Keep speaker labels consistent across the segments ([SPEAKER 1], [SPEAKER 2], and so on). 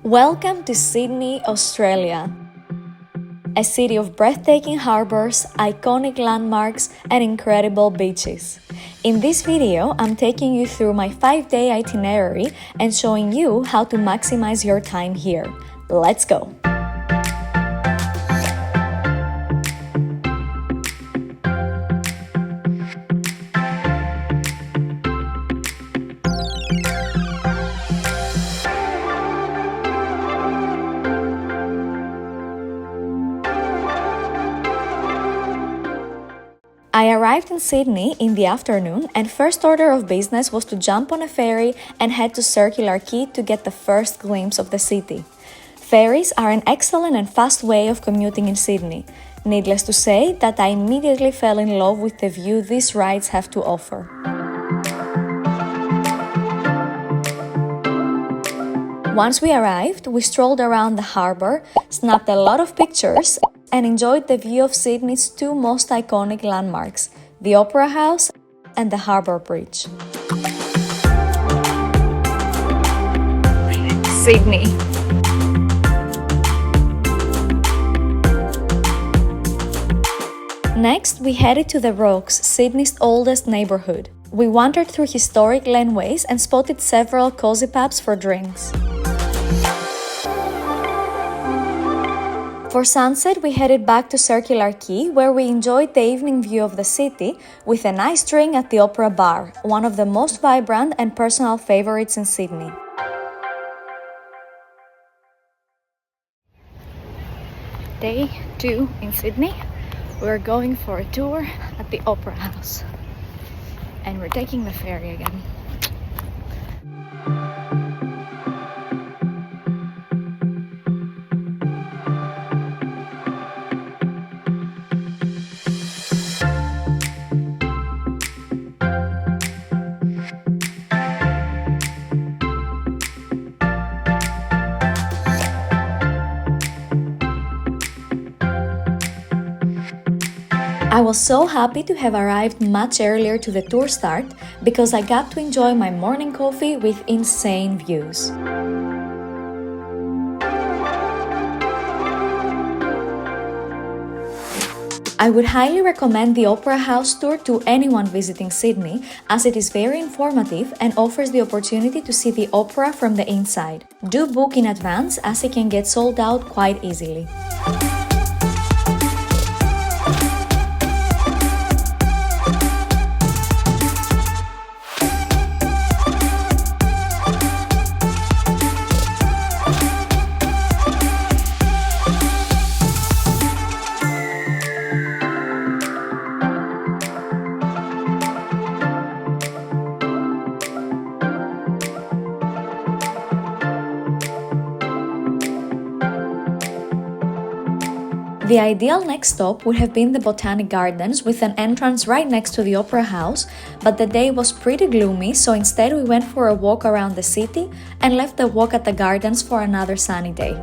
[SPEAKER 1] Welcome to Sydney, Australia, a city of breathtaking harbours, iconic landmarks, and incredible beaches. In this video, I'm taking you through my 5-day itinerary and showing you how to maximize your time here. Let's go! I arrived in Sydney in the afternoon, and first order of business was to jump on a ferry and head to Circular Quay to get the first glimpse of the city. Ferries are an excellent and fast way of commuting in Sydney. Needless to say that I immediately fell in love with the view these rides have to offer. Once we arrived, we strolled around the harbour, snapped a lot of pictures, and enjoyed the view of Sydney's two most iconic landmarks, the Opera House and the Harbour Bridge. Sydney. Next, we headed to the Rocks, Sydney's oldest neighbourhood. We wandered through historic laneways and spotted several cozy pubs for drinks. For sunset, we headed back to Circular Quay, where we enjoyed the evening view of the city with a nice drink at the Opera Bar, one of the most vibrant and personal favorites in Sydney. Day 2 in Sydney. We're going for a tour at the Opera House. And we're taking the ferry again. I was so happy to have arrived much earlier to the tour start because I got to enjoy my morning coffee with insane views. I would highly recommend the Opera House tour to anyone visiting Sydney, as it is very informative and offers the opportunity to see the opera from the inside. Do book in advance, as it can get sold out quite easily. The ideal next stop would have been the Botanic Gardens, with an entrance right next to the Opera House, but the day was pretty gloomy, so instead we went for a walk around the city and left the walk at the gardens for another sunny day.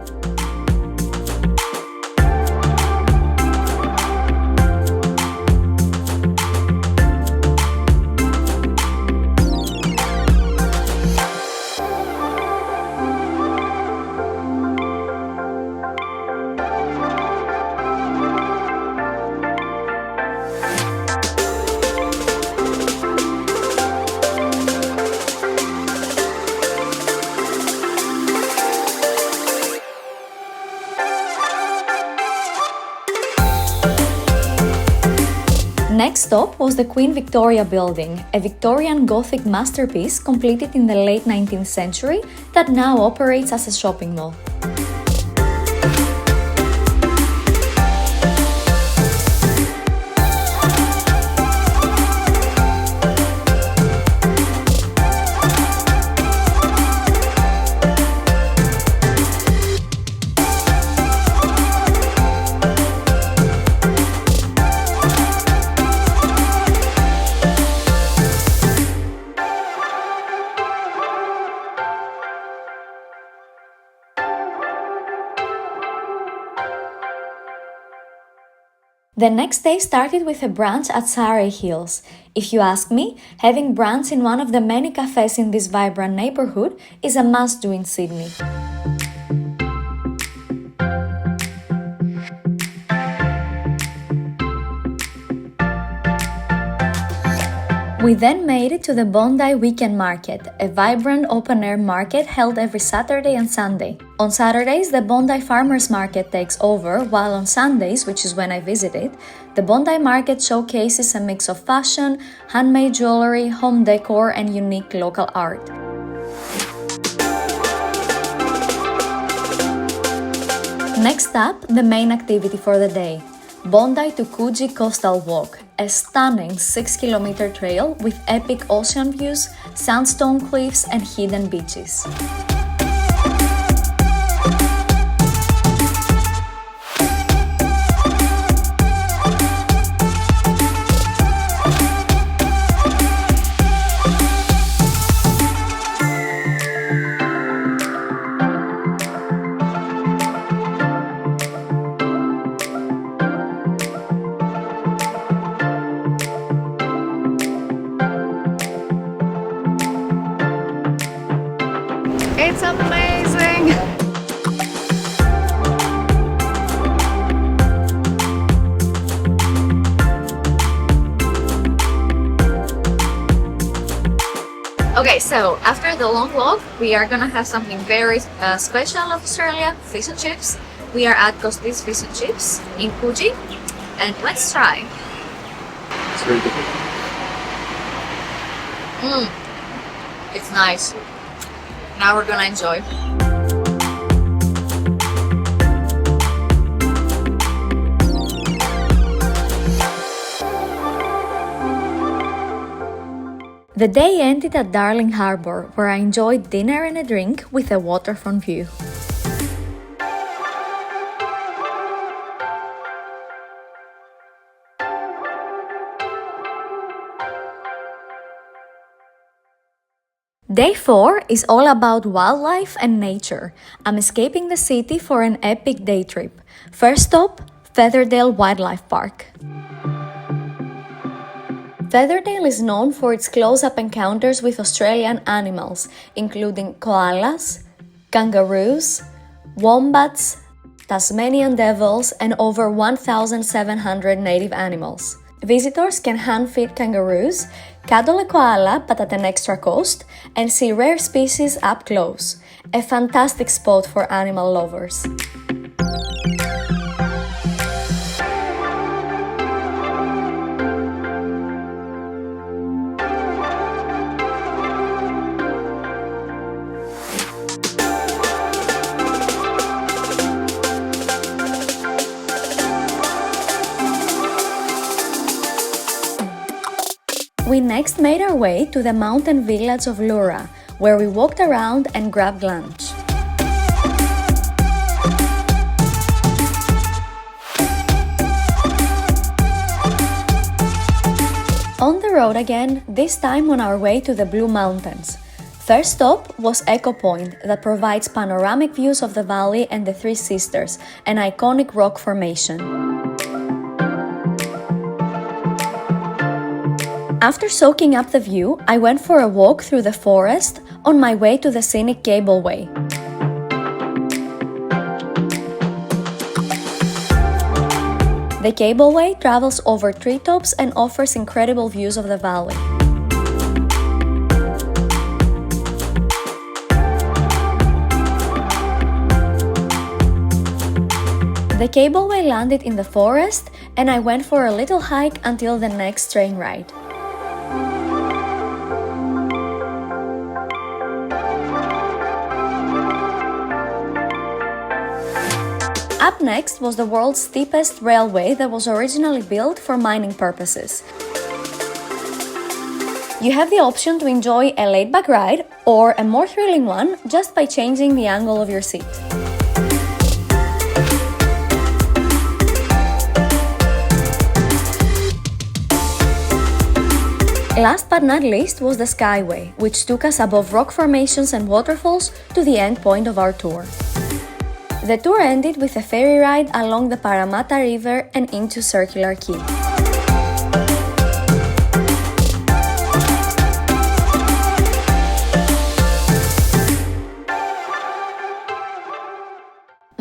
[SPEAKER 1] Next stop was the Queen Victoria building, a Victorian Gothic masterpiece completed in the late 19th century that now operates as a shopping mall. The next day started with a brunch at Surrey Hills. If you ask me, having brunch in one of the many cafes in this vibrant neighborhood is a must-do in Sydney. We then made it to the Bondi Weekend Market, a vibrant open-air market held every Saturday and Sunday. On Saturdays, the Bondi Farmers Market takes over, while on Sundays, which is when I visited, the Bondi Market showcases a mix of fashion, handmade jewelry, home decor, and unique local art. Next up, the main activity for the day. Bondi to Coogee Coastal Walk, a stunning 6-kilometer trail with epic ocean views, sandstone cliffs, and hidden beaches.
[SPEAKER 2] It's amazing! Okay, so after the long walk, we are gonna have something very special of Australia, fish and chips. We are at Coste's Fish and Chips in Coogee, and let's try.
[SPEAKER 3] It's very good.
[SPEAKER 2] It's nice. Now we're gonna enjoy.
[SPEAKER 1] The day ended at Darling Harbour, where I enjoyed dinner and a drink with a waterfront view. Day 4 is all about wildlife and nature. I'm escaping the city for an epic day trip. First stop, Featherdale Wildlife Park. Featherdale is known for its close-up encounters with Australian animals, including koalas, kangaroos, wombats, Tasmanian devils, and over 1,700 native animals. Visitors can hand-feed kangaroos, cuddle a koala but at an extra cost, and see rare species up close. A fantastic spot for animal lovers. We next made our way to the mountain village of Lura, where we walked around and grabbed lunch. On the road again, this time on our way to the Blue Mountains. First stop was Echo Point, that provides panoramic views of the valley and the Three Sisters, an iconic rock formation. After soaking up the view, I went for a walk through the forest on my way to the scenic cableway. The cableway travels over treetops and offers incredible views of the valley. The cableway landed in the forest, and I went for a little hike until the next train ride. Up next was the world's steepest railway that was originally built for mining purposes. You have the option to enjoy a laid-back ride or a more thrilling one just by changing the angle of your seat. Last but not least was the Skyway, which took us above rock formations and waterfalls to the end point of our tour. The tour ended with a ferry ride along the Parramatta River and into Circular Quay.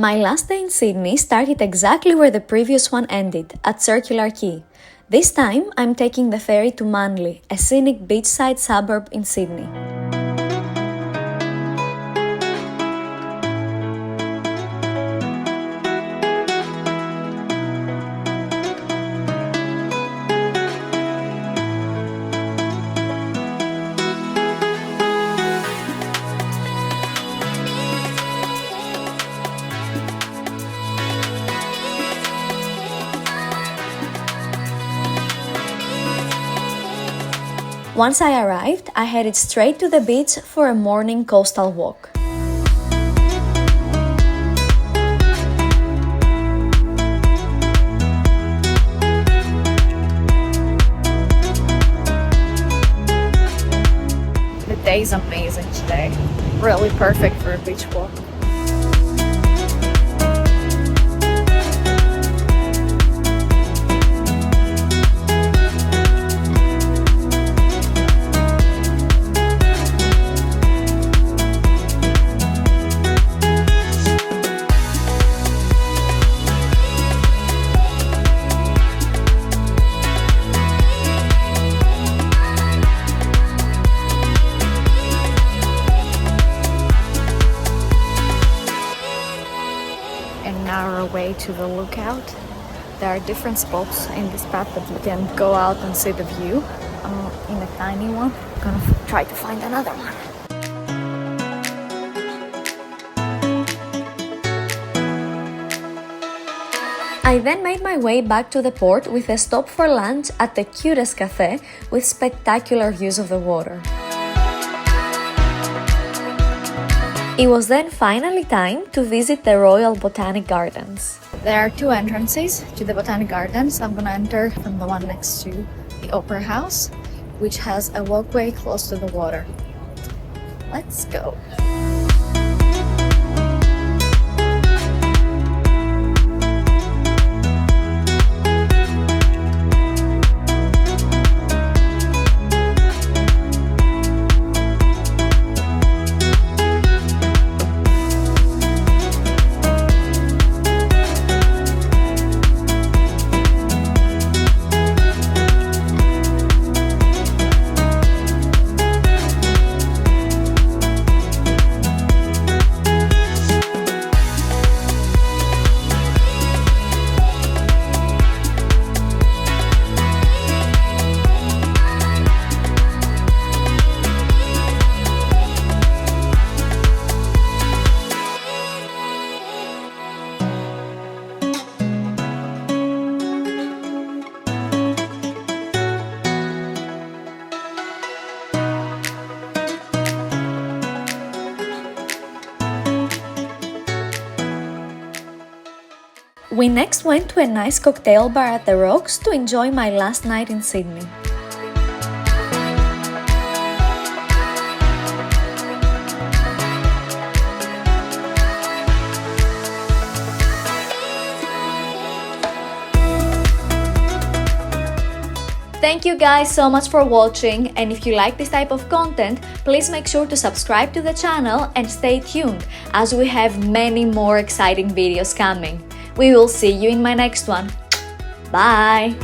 [SPEAKER 1] My last day in Sydney started exactly where the previous one ended, at Circular Quay. This time, I'm taking the ferry to Manly, a scenic beachside suburb in Sydney. Once I arrived, I headed straight to the beach for a morning coastal walk.
[SPEAKER 2] The day is amazing today. Really perfect for a beach walk. Narrow way to the lookout. There are different spots in this path that you can go out and see the view. In a tiny one, I'm gonna try to find another one.
[SPEAKER 1] I then made my way back to the port with a stop for lunch at the cutest cafe with spectacular views of the water. It was then finally time to visit the Royal Botanic Gardens.
[SPEAKER 2] There are two entrances to the Botanic Gardens. I'm gonna enter from the one next to the Opera House, which has a walkway close to the water. Let's go.
[SPEAKER 1] We next went to a nice cocktail bar at the Rocks to enjoy my last night in Sydney. Thank you guys so much for watching, and if you like this type of content, please make sure to subscribe to the channel and stay tuned as we have many more exciting videos coming. We will see you in my next one. Bye!